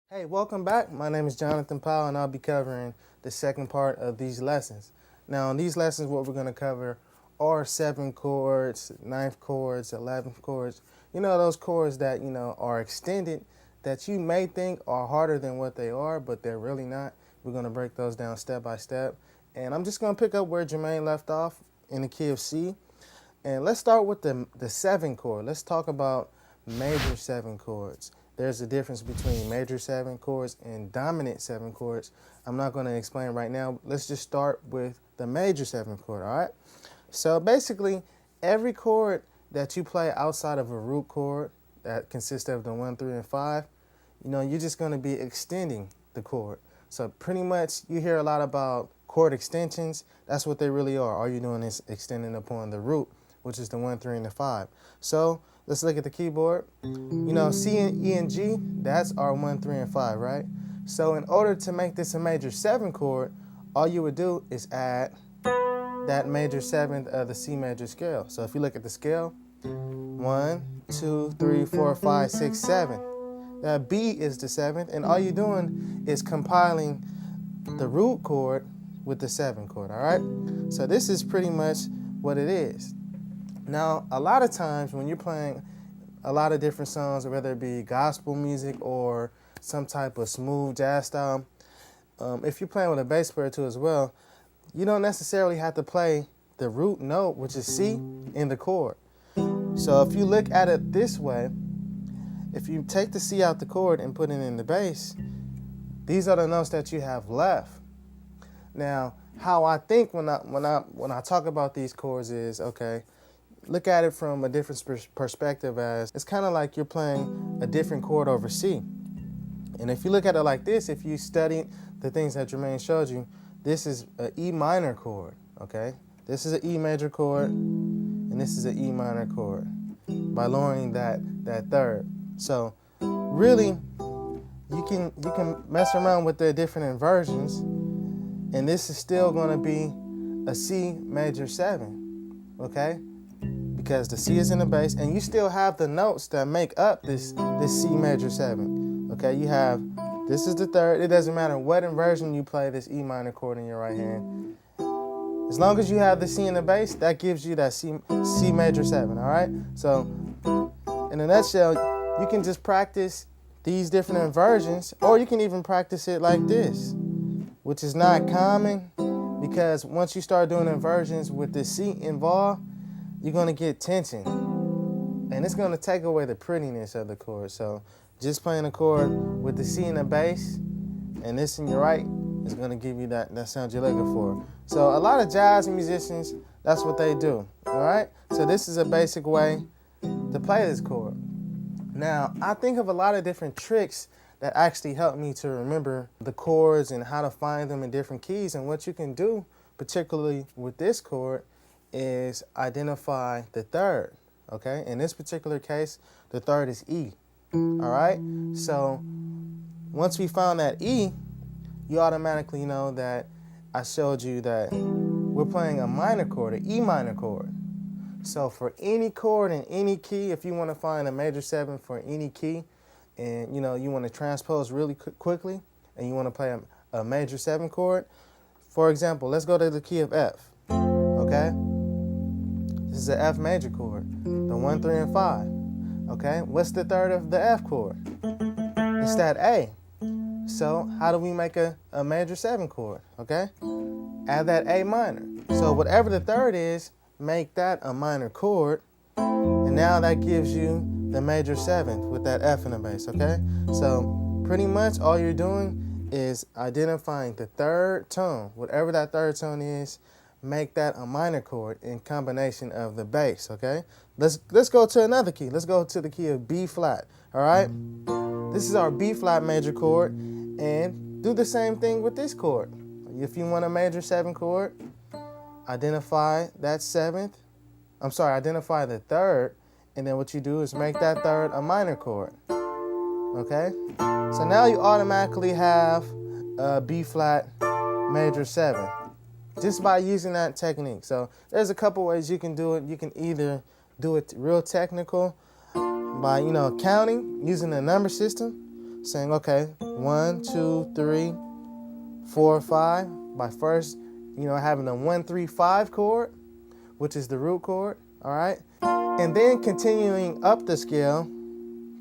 Hey, welcome back. My name is Jonathan Powell, and I'll be covering the second part of these lessons. Now, in these lessons, what we're going to cover are 7 chords, ninth chords, 11th chords. You know, those chords that, are extended that you may think are harder than what they are, but they're really not. We're going to break those down step by step. And I'm just going to pick up where Jermaine left off in the key of C. And let's start with the 7 chord. Let's talk about major 7 chords. There's a difference between major 7 chords and dominant 7 chords. I'm not going to explain right now. Let's just start with the major 7 chord, all right? So basically, every chord that you play outside of a root chord that consists of the 1, 3, and 5, you're just going to be extending the chord. So pretty much you hear a lot about chord extensions. That's what they really are. All you're doing is extending upon the root, which is the 1, 3, and the 5. So let's look at the keyboard. C and E and G, that's our 1, 3, and 5, right? So in order to make this a major 7 chord, all you would do is add that major 7th of the C major scale. So if you look at the scale, 1, 2, 3, 4, 5, 6, 7. That B is the 7th, and all you're doing is compiling the root chord with the 7 chord, all right? So this is pretty much what it is. Now, a lot of times when you're playing a lot of different songs, whether it be gospel music or some type of smooth jazz style, if you're playing with a bass player too as well, you don't necessarily have to play the root note, which is C, in the chord. So if you look at it this way, if you take the C out the chord and put it in the bass, these are the notes that you have left. Now, how I think when I talk about these chords is, okay, look at it from a different perspective, as it's kind of like you're playing a different chord over C. And if you look at it like this, if you study the things that Jermaine showed you, this is an E minor chord, okay? This is an E major chord, and this is an E minor chord by lowering that third. So really, you can mess around with the different inversions, and this is still going to be a C major 7, okay? Because the C is in the bass, and you still have the notes that make up this C major 7. Okay, you have, this is the third. It doesn't matter what inversion you play this E minor chord in your right hand. As long as you have the C in the bass, that gives you that C major 7, all right? So, in a nutshell, you can just practice these different inversions, or you can even practice it like this, which is not common, because once you start doing inversions with the C involved, you're going to get tension, and it's going to take away the prettiness of the chord. So just playing a chord with the C in the bass and this in your right is going to give you that sound you're looking for. So a lot of jazz musicians, that's what they do, all right? So this is a basic way to play this chord. Now, I think of a lot of different tricks that actually help me to remember the chords and how to find them in different keys. And what you can do, particularly with this chord, is identify the third, okay? In this particular case, the third is E, all right? So once we found that E, you automatically know that I showed you that we're playing a minor chord, an E minor chord. So for any chord in any key, if you want to find a major 7 for any key, and you want to transpose really quickly, and you want to play a major 7 chord, for example, let's go to the key of F, okay? This is an F major chord, the 1, 3, and 5. Okay, what's the third of the F chord? It's that A. So how do we make a major 7 chord? Okay, add that A minor. So whatever the third is, make that a minor chord, and now that gives you the major 7th with that F in the bass. Okay, so pretty much all you're doing is identifying the third tone, whatever that third tone is. Make that a minor chord in combination of the bass, okay? Let's go to another key. Let's go to the key of B flat, all right? This is our B flat major chord, and do the same thing with this chord. If you want a major 7 chord, identify that 7th. Identify the third, and then what you do is make that third a minor chord, okay? So now you automatically have a B flat major 7. Just by using that technique. So there's a couple ways you can do it. You can either do it real technical by, counting, using the number system. saying, okay, 1, 2, 3, 4, 5, by first, having the 1, 3, 5 chord, which is the root chord, all right? And then continuing up the scale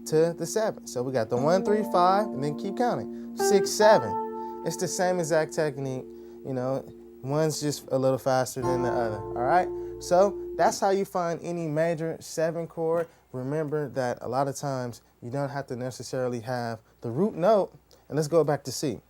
to the 7. So we got the 1, 3, 5, and then keep counting. 6, 7. It's the same exact technique, one's just a little faster than the other, all right? So that's how you find any major 7 chord. Remember that a lot of times you don't have to necessarily have the root note, and let's go back to C.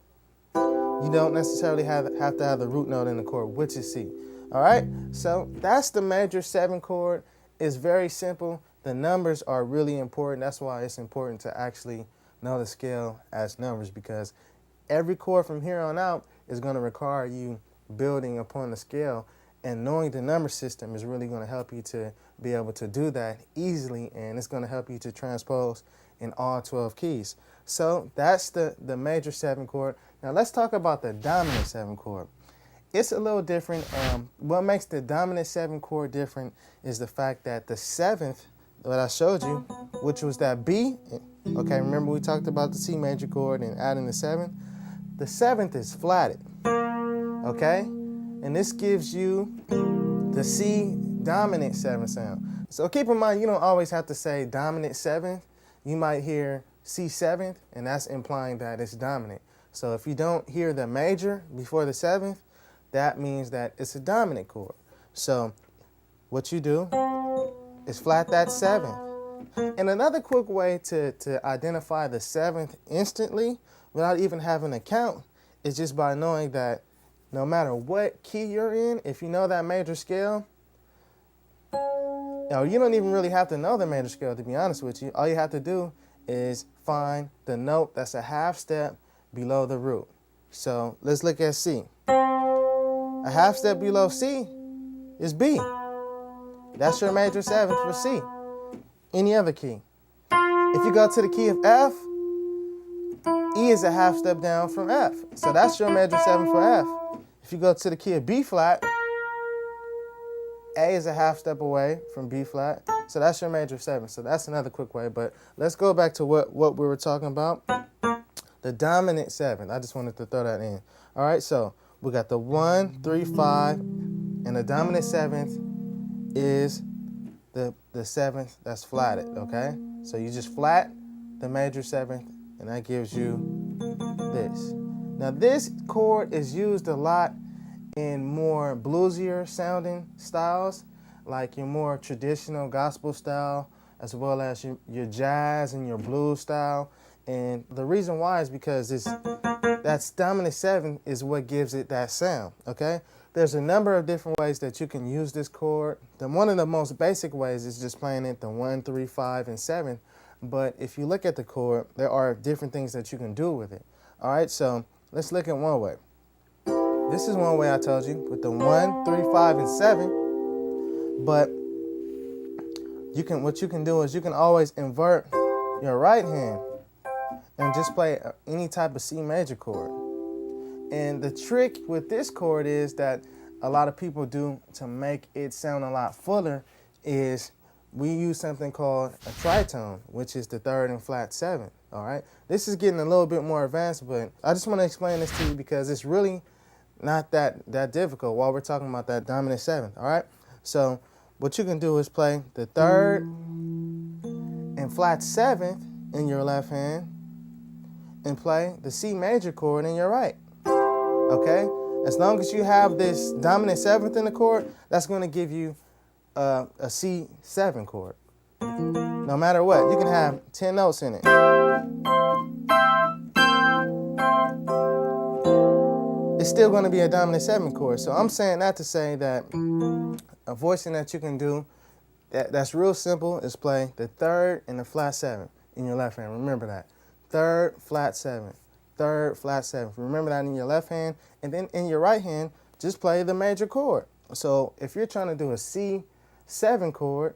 You don't necessarily have to have the root note in the chord, which is C. All right, so that's the major 7 chord. It's very simple. The numbers are really important. That's why it's important to actually know the scale as numbers, because every chord from here on out is going to require you building upon the scale, and knowing the number system is really going to help you to be able to do that easily, and it's going to help you to transpose in all 12 keys. So that's the major 7 chord. Now let's talk about the dominant 7 chord. It's a little different. What makes the dominant 7 chord different is the fact that the 7th that I showed you, which was that B, okay, remember we talked about the C major chord and adding the 7th? The 7th is flatted, okay? And this gives you the C dominant 7 sound. So keep in mind, you don't always have to say dominant 7th. You might hear C 7th, and that's implying that it's dominant. So if you don't hear the major before the 7th, that means that it's a dominant chord. So what you do is flat that 7th. And another quick way to identify the 7th instantly without even having a count is just by knowing that no matter what key you're in, if you know that major scale, you don't even really have to know the major scale, to be honest with you. All you have to do is find the note that's a half step below the root. So let's look at C. A half step below C is B. That's your major 7th for C. Any other key. If you go to the key of F, E is a half step down from F. So that's your major 7 for F. If you go to the key of B flat, A is a half step away from B flat. So that's your major 7. So that's another quick way. But let's go back to what we were talking about. The dominant 7. I just wanted to throw that in. All right, so we got the 1, 3, 5, and the dominant 7th is the 7th that's flatted, okay? So you just flat the major 7th, and that gives you this. Now this chord is used a lot in more bluesier sounding styles, like your more traditional gospel style, as well as your jazz and your blues style. And the reason why is because that's dominant 7 is what gives it that sound, okay? There's a number of different ways that you can use this chord. One of the most basic ways is just playing it the 1, 3, 5, and 7. But if you look at the chord, there are different things that you can do with it. All right, so let's look at one way. This is one way I told you, with the 1, 3, 5, and 7. But what you can do is you can always invert your right hand and just play any type of C major chord. And the trick with this chord is that a lot of people do to make it sound a lot fuller is we use something called a tritone, which is the 3rd and flat 7, all right? This is getting a little bit more advanced, but I just want to explain this to you because it's really not that difficult while we're talking about that dominant 7th, all right? So what you can do is play the 3rd and flat 7th in your left hand and play the C major chord in your right, okay? As long as you have this dominant 7th in the chord, that's going to give you a C7 chord. No matter what, you can have 10 notes in it. It's still going to be a dominant 7 chord. So I'm saying that to say that a voicing that you can do that's real simple is play the 3rd and the flat 7 in your left hand. Remember that. 3rd, flat 7. 3rd, flat 7. Remember that in your left hand. And then in your right hand, just play the major chord. So if you're trying to do a C7 chord,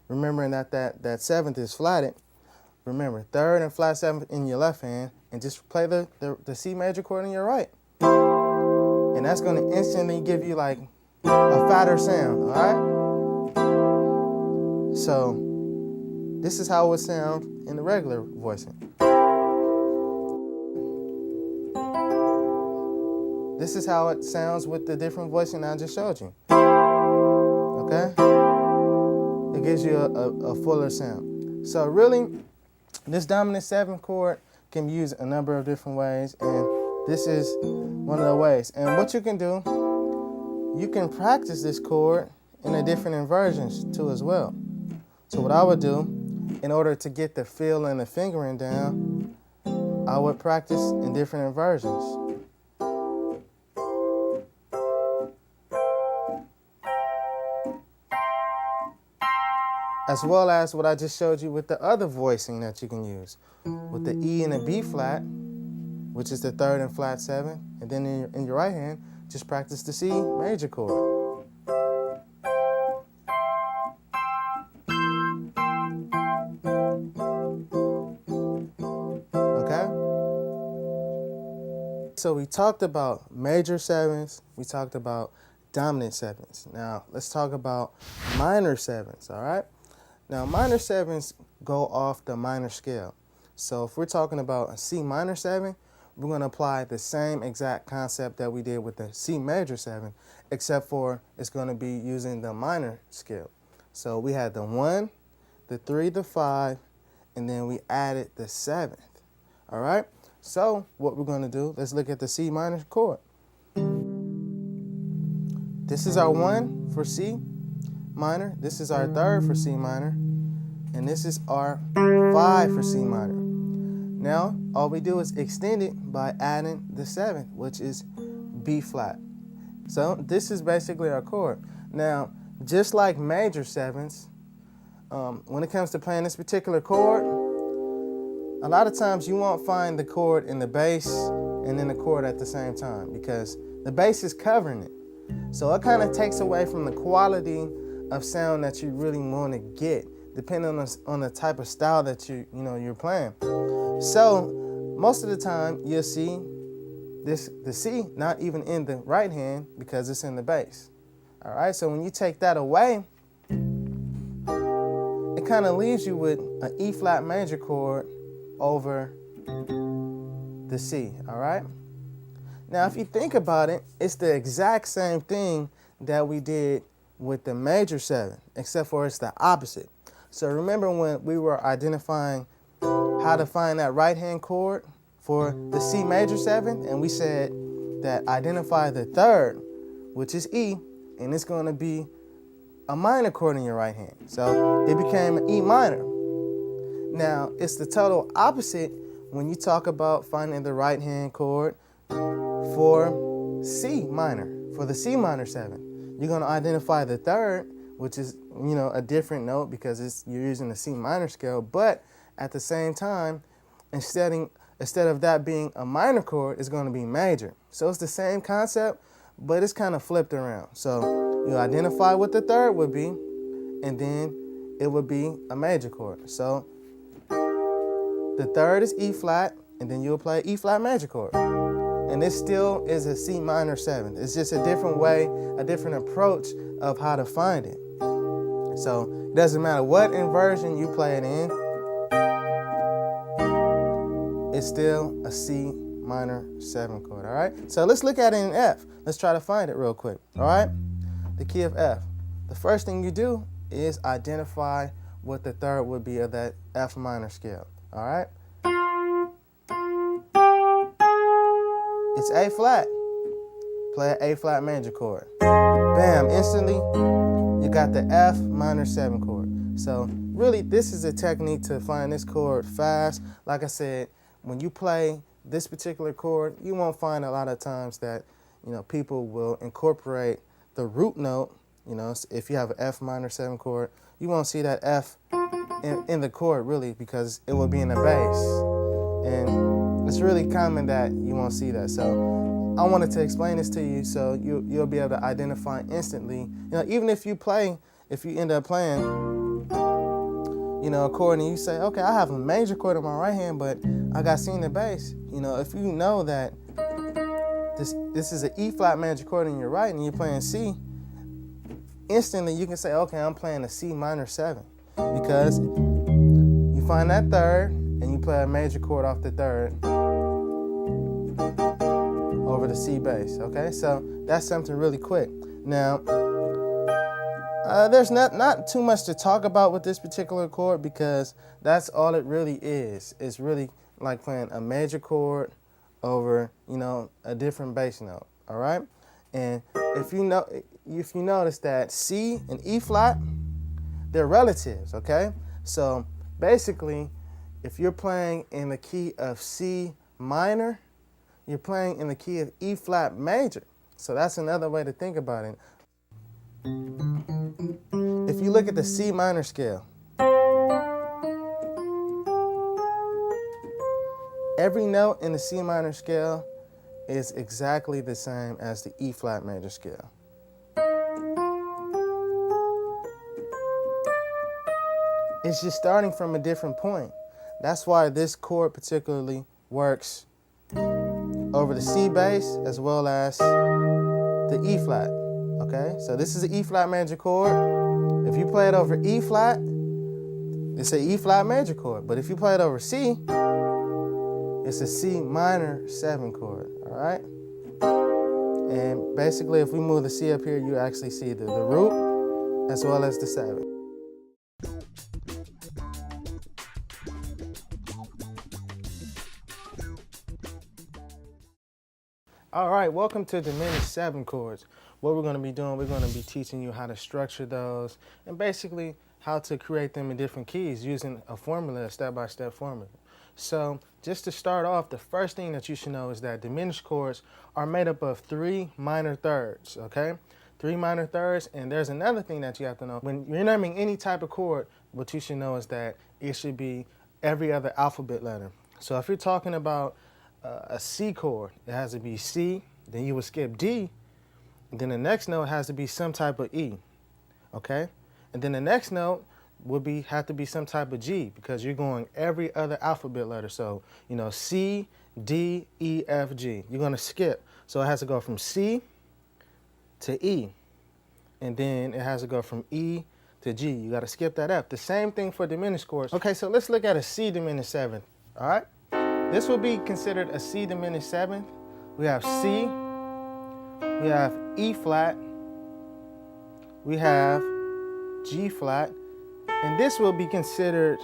remembering that 7th is flatted, remember 3rd and flat 7th in your left hand, and just play the C major chord in your right. And that's going to instantly give you like a fatter sound, all right? So this is how it would sound in the regular voicing. this is how it sounds with the different voicing I just showed you. Okay? It gives you a fuller sound. So really, this dominant 7 chord can be used a number of different ways, and this is one of the ways. And what you can do, you can practice this chord in the different inversions too as well. So what I would do, in order to get the feel and the fingering down, I would practice in different inversions. As well as what I just showed you with the other voicing that you can use. With the E and the B flat, which is the 3rd and flat 7, and then in your right hand, just practice the C major chord. Okay? So we talked about major 7s, we talked about dominant 7s. Now let's talk about minor 7s, all right? Now, minor 7s go off the minor scale. So if we're talking about a C minor 7, we're going to apply the same exact concept that we did with the C major 7, except for it's going to be using the minor scale. So we had the 1, the 3, the 5, and then we added the 7th. All right? So what we're going to do, let's look at the C minor chord. This is our 1 for C minor, this is our 3rd for C minor, and this is our 5 for C minor. Now, all we do is extend it by adding the 7th, which is B flat. So this is basically our chord. Now, just like major 7s, when it comes to playing this particular chord, a lot of times you won't find the chord in the bass and then the chord at the same time, because the bass is covering it. So it kind of takes away from the quality of sound that you really want to get, depending on the type of style that you're playing. So most of the time you'll see the C not even in the right hand because it's in the bass. All right, so when you take that away, it kind of leaves you with an E flat major chord over the C. All right. Now, if you think about it, it's the exact same thing that we did with the major 7, except for it's the opposite. So remember when we were identifying how to find that right hand chord for the C major 7, and we said that identify the 3rd, which is E, and it's going to be a minor chord in your right hand. So it became an E minor. Now, it's the total opposite when you talk about finding the right hand chord for C minor, for the C minor 7. You're going to identify the 3rd, which is, a different note because you're using the C minor scale, but at the same time, instead of that being a minor chord, it's going to be major. So it's the same concept, but it's kind of flipped around. So you identify what the 3rd would be, and then it would be a major chord. So the 3rd is E flat, and then you'll play E flat major chord. And this still is a C minor 7. It's just a different way, a different approach of how to find it. So it doesn't matter what inversion you play it in, it's still a C minor 7 chord, all right? So let's look at it in F. Let's try to find it real quick, all right? The key of F. The first thing you do is identify what the 3rd would be of that F minor scale, all right? It's A flat. Play an A flat major chord. Bam, instantly you got the F minor 7 chord. So really this is a technique to find this chord fast. Like I said, when you play this particular chord, you won't find a lot of times that people will incorporate the root note. If you have an F minor 7 chord, you won't see that F in the chord really, because it will be in the bass. And it's really common that you won't see that. So I wanted to explain this to you so you'll be able to identify instantly. Even if you end up playing a chord and you say, okay, I have a major chord in my right hand, but I got C in the bass. If you know that this is an E flat major chord in your right and you're playing C, instantly you can say, okay, I'm playing a C minor 7, because you find that 3rd and you play a major chord off the 3rd over over the C bass, okay? So that's something really quick. Now, there's not too much to talk about with this particular chord because that's all it really is. It's really like playing a major chord over, you know, a different bass note, all right? And if you notice that C and E flat, they're relatives, okay? So basically, if you're playing in the key of C minor, you're playing in the key of E flat major. So that's another way to think about it. If you look at the C minor scale, every note in the C minor scale is exactly the same as the E flat major scale. It's just starting from a different point. That's why this chord particularly works over the C bass as well as the E flat, okay? So this is an E flat major chord. If you play it over E flat, it's an E flat major chord. But if you play it over C, it's a C minor 7 chord, all right? And basically, if we move the C up here, you actually see the root as well as the 7. All right, welcome to diminished 7 chords. What we're going to be doing, we're going to be teaching you how to structure those and basically how to create them in different keys using a formula, a step-by-step formula. So just to start off, the first thing that you should know is that diminished chords are made up of 3 minor thirds, okay? 3 minor thirds, and there's another thing that you have to know. When you're naming any type of chord, what you should know is that it should be every other alphabet letter. So if you're talking about a C chord, it has to be C, then you would skip D, and then the next note has to be some type of E, okay? And then the next note would have to be some type of G because you're going every other alphabet letter. So, you know, C, D, E, F, G. You're gonna skip. So it has to go from C to E, and then it has to go from E to G. You gotta skip that F. The same thing for diminished chords. Okay, so let's look at a C diminished 7th, all right? This will be considered a C diminished 7th. We have C, we have E flat, we have G flat, and this will be considered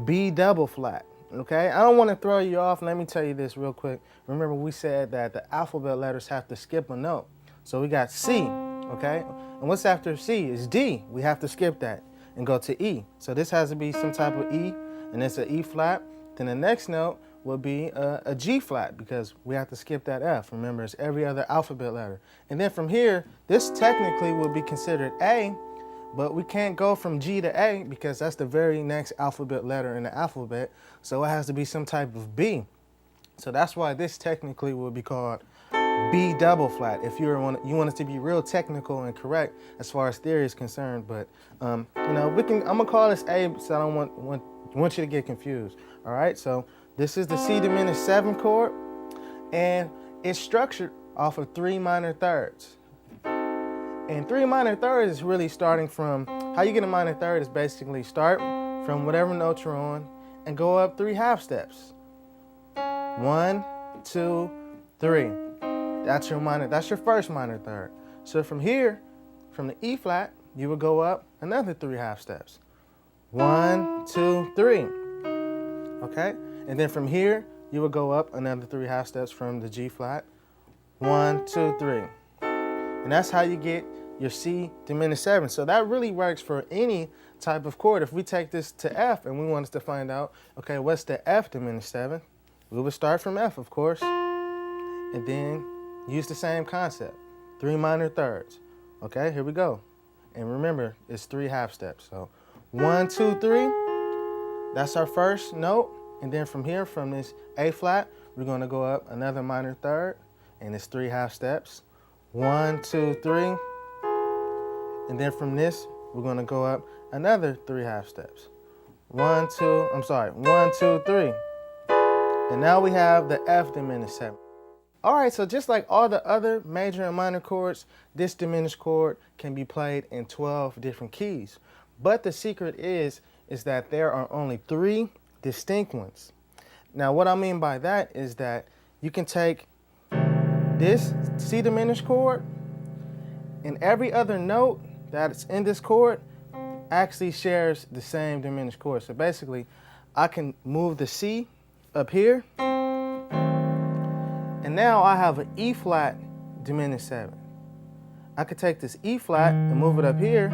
B double flat, okay? I don't want to throw you off. Let me tell you this real quick. Remember we said that the alphabet letters have to skip a note. So we got C, okay? And what's after C is D. We have to skip that and go to E. So this has to be some type of E, and it's an E flat. Then the next note will be a G flat because we have to skip that F. Remember, it's every other alphabet letter. And then from here, this technically will be considered A, but we can't go from G to A because that's the very next alphabet letter in the alphabet. So it has to be some type of B. So that's why this technically will be called B double flat. If you want it to be real technical and correct as far as theory is concerned, but you know, I'm gonna call this A, so I don't want you to get confused. All right, so this is the C diminished 7 chord, and it's structured off of 3 minor thirds. And 3 minor thirds is really starting from, how you get a minor third is basically start from whatever note you're on and go up 3 half steps. 1, 2, 3. That's your first minor third. So from here, from the E flat, you would go up another 3 half steps. 1, 2, 3. Okay? And then from here, you would go up another 3 half steps from the G flat. 1, 2, 3. And that's how you get your C diminished 7. So that really works for any type of chord. If we take this to F and we want us to find out, okay, what's the F diminished 7? We would start from F, of course, and then use the same concept. 3 minor thirds. Okay, here we go. And remember, it's 3 half steps. So 1, 2, 3. That's our first note. And then from here, from this A flat, we're going to go up another minor third, and it's 3 half steps. 1, 2, 3. And then from this, we're going to go up another 3 half steps. 1, 2, 3. And now we have the F diminished 7. All right, so just like all the other major and minor chords, this diminished chord can be played in 12 different keys. But the secret is that there are only 3 distinct ones. Now, what I mean by that is that you can take this C diminished chord and every other note that's in this chord actually shares the same diminished chord. So basically, I can move the C up here, and now I have an E flat diminished 7. I could take this E flat and move it up here,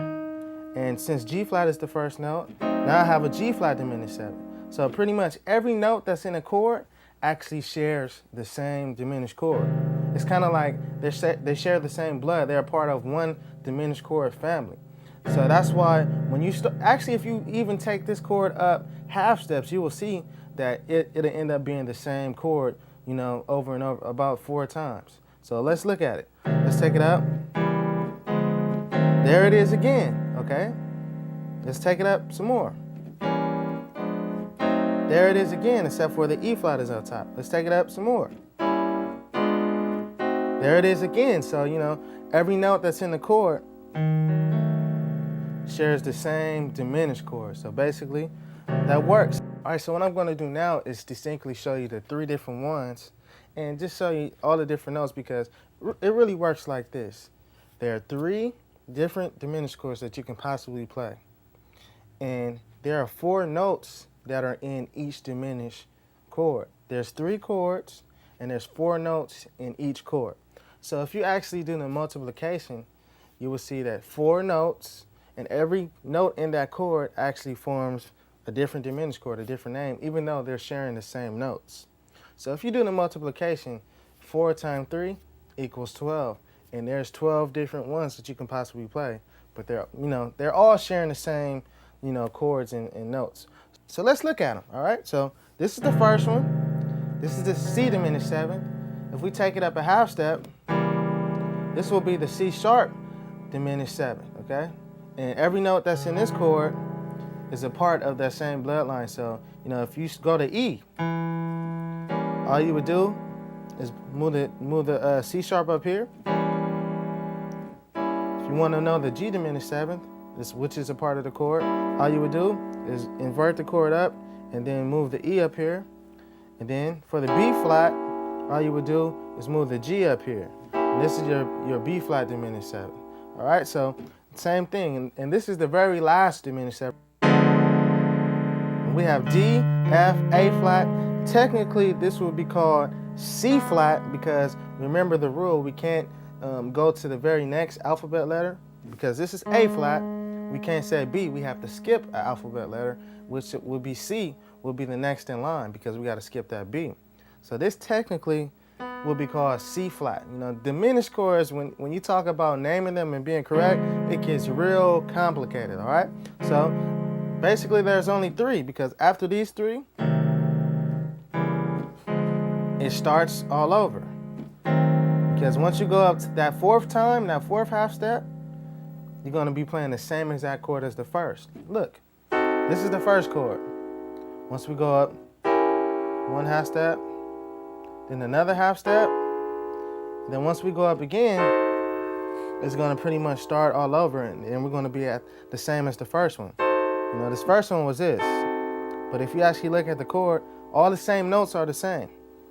and since G flat is the first note, now I have a G flat diminished 7. So pretty much every note that's in a chord actually shares the same diminished chord. It's kind of like they share the same blood. They're a part of one diminished chord family. So that's why when you actually, if you even take this chord up half steps, you will see that it'll end up being the same chord, you know, over and over about 4 times. So let's look at it. Let's take it up. There it is again, okay? Let's take it up some more. There it is again, except for the E flat is up top. Let's take it up some more. There it is again. So, you know, every note that's in the chord shares the same diminished chord. So basically, that works. All right, so what I'm going to do now is distinctly show you the 3 different ones and just show you all the different notes, because it really works like this. There are 3 different diminished chords that you can possibly play. And there are 4 notes that are in each diminished chord. There's 3 chords and there's 4 notes in each chord. So if you actually do the multiplication, you will see that 4 notes, and every note in that chord actually forms a different diminished chord, a different name, even though they're sharing the same notes. So if you do the multiplication, 4 times 3 equals 12. And there's 12 different ones that you can possibly play. But they're all sharing the same, chords and notes. So let's look at them, all right? So this is the first one. This is the C diminished 7th. If we take it up a half step, this will be the C sharp diminished 7th, okay? And every note that's in this chord is a part of that same bloodline. So, if you go to E, all you would do is move the C sharp up here. If you want to know the G diminished 7th, which is a part of the chord, all you would do is invert the chord up and then move the E up here. And then for the B flat, all you would do is move the G up here. And this is your B flat diminished 7th. All right, so same thing. And this is the very last diminished 7th. We have D, F, A flat. Technically, this would be called C flat, because remember the rule, we can't go to the very next alphabet letter, because this is A flat. We can't say B, we have to skip an alphabet letter, which would be C, will be the next in line, because we got to skip that B. So this technically will be called C flat. Diminished chords, when you talk about naming them and being correct, it gets real complicated, all right? So basically there's only 3, because after these 3, it starts all over. Because once you go up to that 4th time, that 4th half step, you're going to be playing the same exact chord as the first. Look, this is the first chord. Once we go up 1 half step, then another half step, then once we go up again, it's going to pretty much start all over, and we're going to be at the same as the first one. This first one was this, but if you actually look at the chord, all the same notes are the same,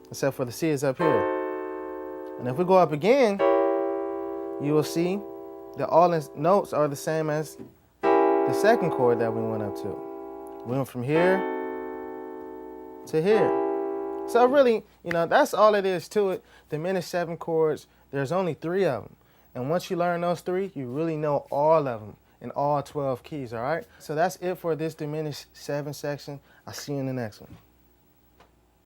except for the C is up here. And if we go up again, you will see that all the notes are the same as the second chord that we went up to. We went from here to here. So really, that's all it is to it. Diminished 7 chords, there's only 3 of them. And once you learn those 3, you really know all of them in all 12 keys, all right? So that's it for this diminished 7 section. I'll see you in the next one.